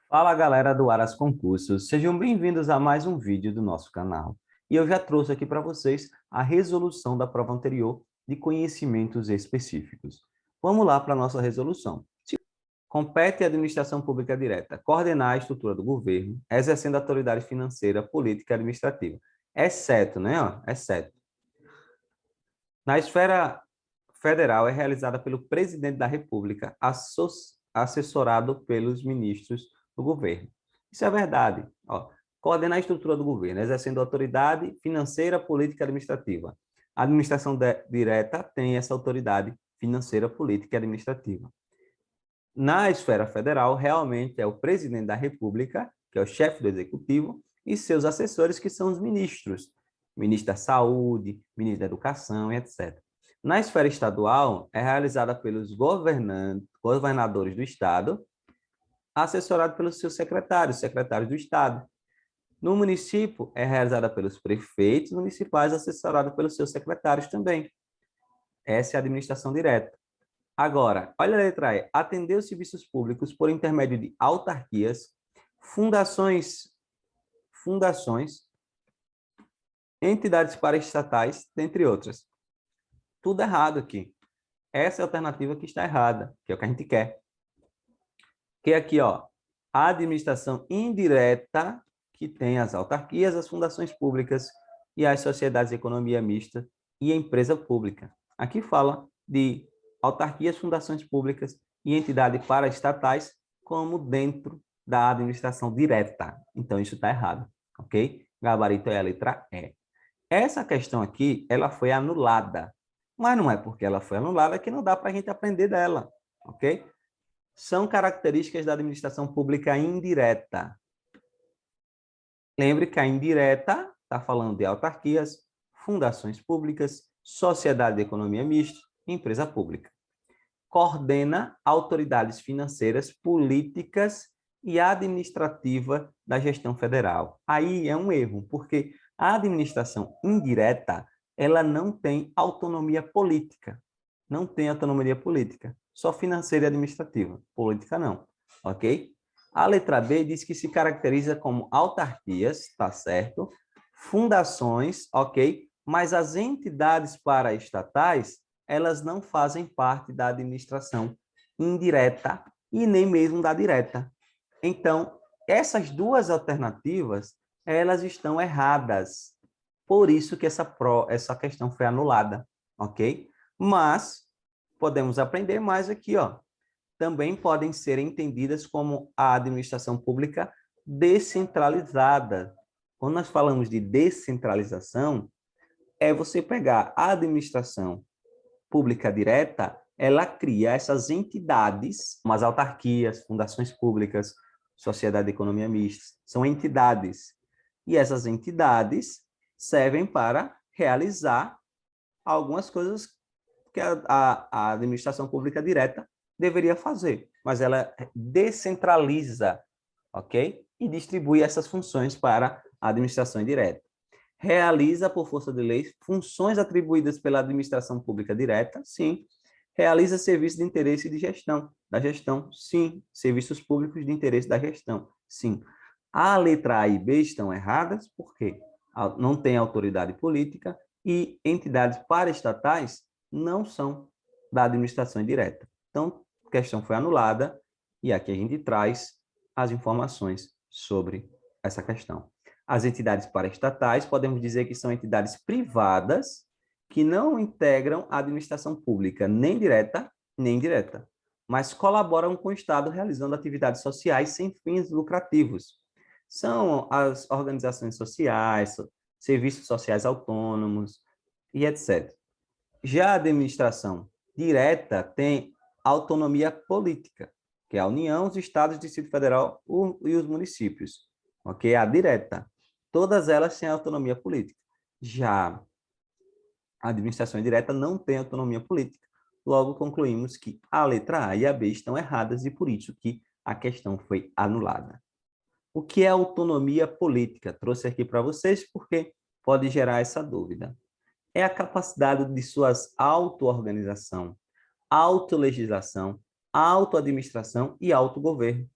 Fala galera do Aras Concursos, sejam bem-vindos a mais um vídeo do nosso canal. E eu já trouxe aqui para vocês a resolução da prova anterior de conhecimentos específicos. Vamos lá para a nossa resolução. Compete à administração pública direta coordenar a estrutura do governo, exercendo a autoridade financeira, política e administrativa, exceto, né, ó, exceto. Na esfera federal é realizada pelo presidente da República, assessorado pelos ministros do governo. Isso é verdade. Ó, coordenar a estrutura do governo, exercendo autoridade financeira, política e administrativa. A administração direta tem essa autoridade financeira, política e administrativa. Na esfera federal, realmente é o presidente da República, que é o chefe do executivo, e seus assessores, que são os ministros, ministro da Saúde, ministro da Educação, etc. Na esfera estadual, é realizada pelos governadores do estado, assessorado pelos seus secretários do estado. No município, é realizada pelos prefeitos municipais, assessorado pelos seus secretários também. Essa é a administração direta. Agora, olha a letra E. Atender os serviços públicos por intermédio de autarquias, fundações, entidades paraestatais, dentre outras. Tudo errado aqui. Essa é a alternativa que está errada, que é o que a gente quer. Que é aqui, ó, a administração indireta, que tem as autarquias, as fundações públicas e as sociedades de economia mista e a empresa pública. Aqui fala de autarquias, fundações públicas e entidades paraestatais como dentro da administração direta. Então, isso está errado, ok? Gabarito é a letra E. Essa questão aqui, ela foi anulada, mas não é porque ela foi anulada que não dá para a gente aprender dela, ok? São características da administração pública indireta. Lembre que a indireta está falando de autarquias, fundações públicas, sociedade de economia mista, empresa pública. Coordena autoridades financeiras, políticas e administrativa da gestão federal. Aí é um erro, porque a administração indireta, ela não tem autonomia política. Não tem autonomia política, só financeira e administrativa. Política não, ok? A letra B diz que se caracteriza como autarquias, tá certo? Fundações, ok? Mas as entidades paraestatais, elas não fazem parte da administração indireta e nem mesmo da direta. Então, essas duas alternativas, elas estão erradas. Por isso que essa questão foi anulada, ok? Mas podemos aprender mais aqui, ó. Também podem ser entendidas como a administração pública descentralizada. Quando nós falamos de descentralização, é você pegar a administração pública direta, ela cria essas entidades, como as autarquias, fundações públicas, sociedade de economia mista, são entidades. E essas entidades servem para realizar algumas coisas que a administração pública direta deveria fazer, mas ela descentraliza, ok? E distribui essas funções para a administração indireta. Realiza, por força de lei, funções atribuídas pela administração pública direta, sim. Realiza serviços de interesse de gestão, da gestão, sim. Serviços públicos de interesse da gestão, sim. A letra A e B estão erradas, por quê? Não tem autoridade política e entidades paraestatais não são da administração indireta. Então, a questão foi anulada e aqui a gente traz as informações sobre essa questão. As entidades paraestatais, podemos dizer que são entidades privadas que não integram a administração pública, nem direta, nem indireta, mas colaboram com o Estado realizando atividades sociais sem fins lucrativos. São as organizações sociais, serviços sociais autônomos e etc. Já a administração direta tem autonomia política, que é a União, os estados, o Distrito Federal e os municípios. Ok? A direta. Todas elas têm autonomia política. Já a administração indireta não tem autonomia política. Logo, concluímos que a letra A e a B estão erradas e por isso que a questão foi anulada. O que é autonomia política? Trouxe aqui para vocês porque pode gerar essa dúvida. É a capacidade de suas auto-organização, autolegislação, autoadministração e autogoverno.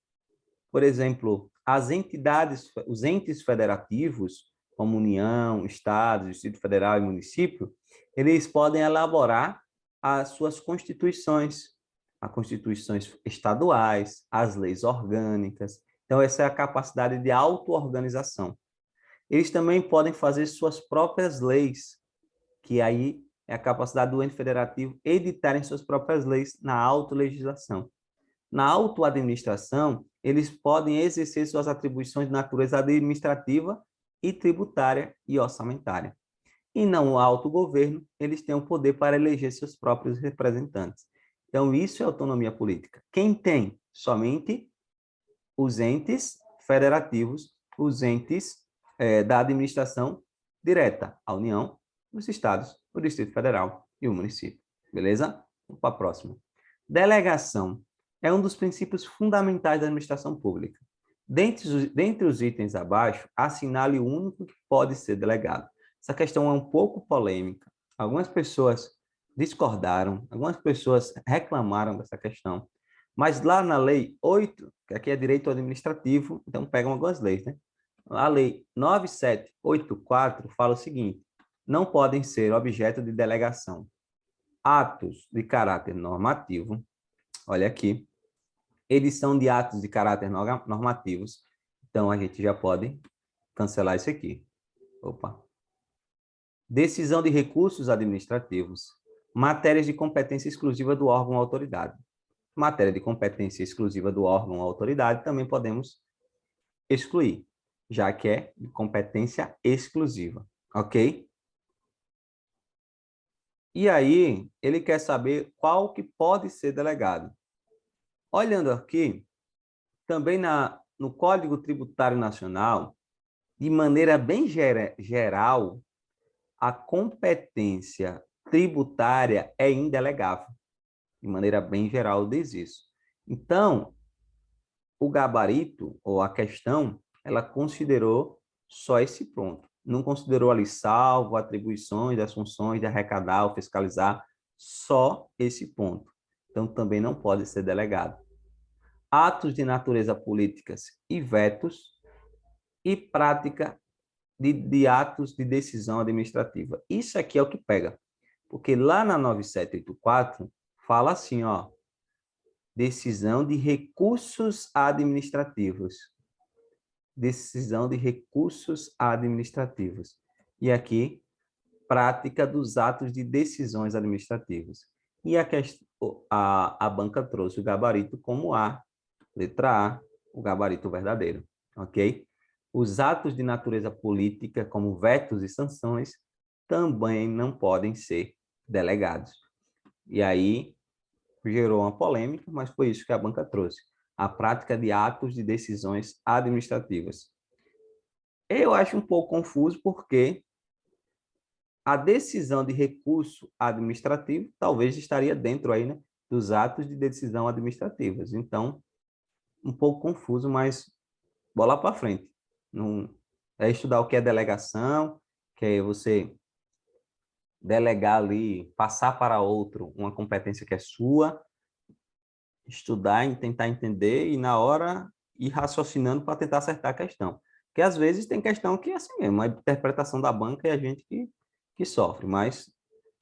Por exemplo, as entidades, os entes federativos, como União, Estados, Distrito Federal e município, eles podem elaborar as suas constituições, as constituições estaduais, as leis orgânicas. Então, essa é a capacidade de auto-organização. Eles também podem fazer suas próprias leis, que aí é a capacidade do ente federativo editarem suas próprias leis na autolegislação. Na autoadministração, eles podem exercer suas atribuições de natureza administrativa e tributária e orçamentária. E no autogoverno, eles têm o poder para eleger seus próprios representantes. Então, isso é autonomia política. Quem tem? Somente os entes federativos, os entes da administração direta, a União, os estados, o Distrito Federal e o município. Beleza? Vamos para a próxima. Delegação é um dos princípios fundamentais da administração pública. Dentre os itens abaixo, assinale o único que pode ser delegado. Essa questão é um pouco polêmica. Algumas pessoas discordaram, algumas pessoas reclamaram dessa questão. Mas lá na Lei 8, que aqui é direito administrativo, então pegam algumas leis, né? A Lei 9784 fala o seguinte: não podem ser objeto de delegação atos de caráter normativo, olha aqui, edição de atos de caráter normativos, então a gente já pode cancelar isso aqui. Opa. Decisão de recursos administrativos, matérias de competência exclusiva do órgão ou autoridade. Matéria de competência exclusiva do órgão ou autoridade também podemos excluir, já que é de competência exclusiva, ok? E aí, ele quer saber qual que pode ser delegado. Olhando aqui, também no Código Tributário Nacional, de maneira bem geral, a competência tributária é indelegável. De maneira bem geral, diz isso. Então, o gabarito, ou a questão, ela considerou só esse ponto. Não considerou ali salvo, atribuições, as funções de arrecadar ou fiscalizar, só esse ponto. Então, também não pode ser delegado. Atos de natureza políticas e vetos e prática de atos de decisão administrativa. Isso aqui é o que pega. Porque lá na 9784, fala assim, ó, decisão de recursos administrativos. Decisão de recursos administrativos. E aqui, prática dos atos de decisões administrativas. E a banca trouxe o gabarito como A, letra A, o gabarito verdadeiro, ok? Os atos de natureza política, como vetos e sanções, também não podem ser delegados. E aí, gerou uma polêmica, mas foi isso que a banca trouxe. A prática de atos de decisões administrativas. Eu acho um pouco confuso porque a decisão de recurso administrativo talvez estaria dentro aí, né, dos atos de decisão administrativas. Então, um pouco confuso, mas bola para frente. Não é estudar o que é delegação, que é você delegar ali, passar para outro uma competência que é sua, estudar e tentar entender e na hora ir raciocinando para tentar acertar a questão. Porque às vezes tem questão que é assim mesmo, a interpretação da banca é a gente que sofre, mas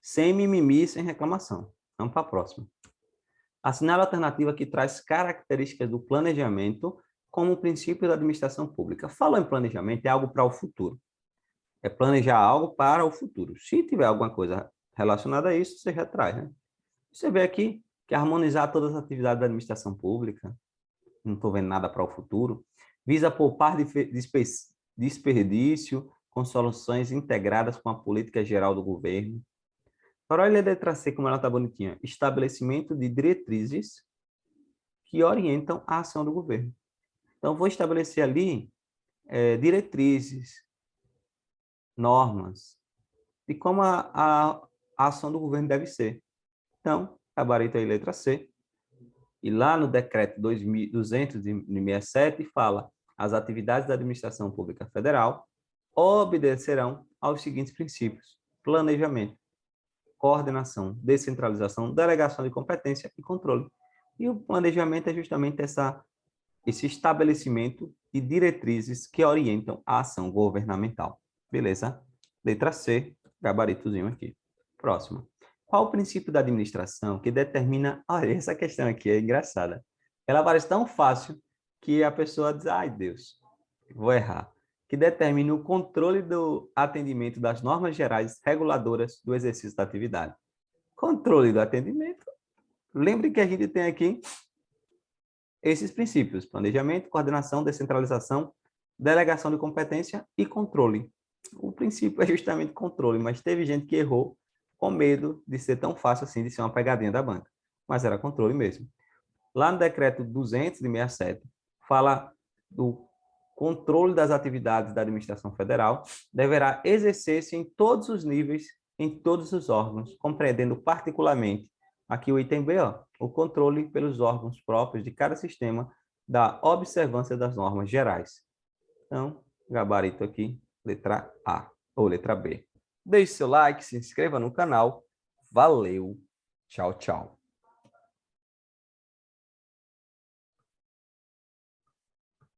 sem mimimi, sem reclamação. Vamos para a próxima. Assinale a alternativa que traz características do planejamento como princípio da administração pública. Falou em planejamento, é algo para o futuro. É planejar algo para o futuro. Se tiver alguma coisa relacionada a isso, você já traz, né? Você vê aqui que harmonizar todas as atividades da administração pública, não estou vendo nada para o futuro, visa poupar desperdício com soluções integradas com a política geral do governo. Para olhar a letra C, como ela está bonitinha, estabelecimento de diretrizes que orientam a ação do governo. Então, vou estabelecer ali diretrizes, normas, de como a ação do governo deve ser. Então, gabarito aí, letra C. E lá no decreto 267 fala: as atividades da administração pública federal obedecerão aos seguintes princípios: planejamento, coordenação, descentralização, delegação de competência e controle. E o planejamento é justamente esse estabelecimento de diretrizes que orientam a ação governamental. Beleza? Letra C, gabaritozinho aqui. Próxima. Qual o princípio da administração que determina... Olha, essa questão aqui é engraçada. Ela parece tão fácil que a pessoa diz, ai Deus, vou errar. Que determina o controle do atendimento das normas gerais reguladoras do exercício da atividade. Controle do atendimento. Lembre que a gente tem aqui esses princípios: planejamento, coordenação, descentralização, delegação de competência e controle. O princípio é justamente controle, mas teve gente que errou com medo de ser tão fácil assim, de ser uma pegadinha da banca. Mas era controle mesmo. Lá no decreto 200 de 67, fala do controle das atividades da administração federal deverá exercer-se em todos os níveis, em todos os órgãos, compreendendo particularmente, aqui o item B, ó, o controle pelos órgãos próprios de cada sistema da observância das normas gerais. Então, gabarito aqui, letra A ou letra B. Deixe seu like, se inscreva no canal. Valeu, tchau, tchau.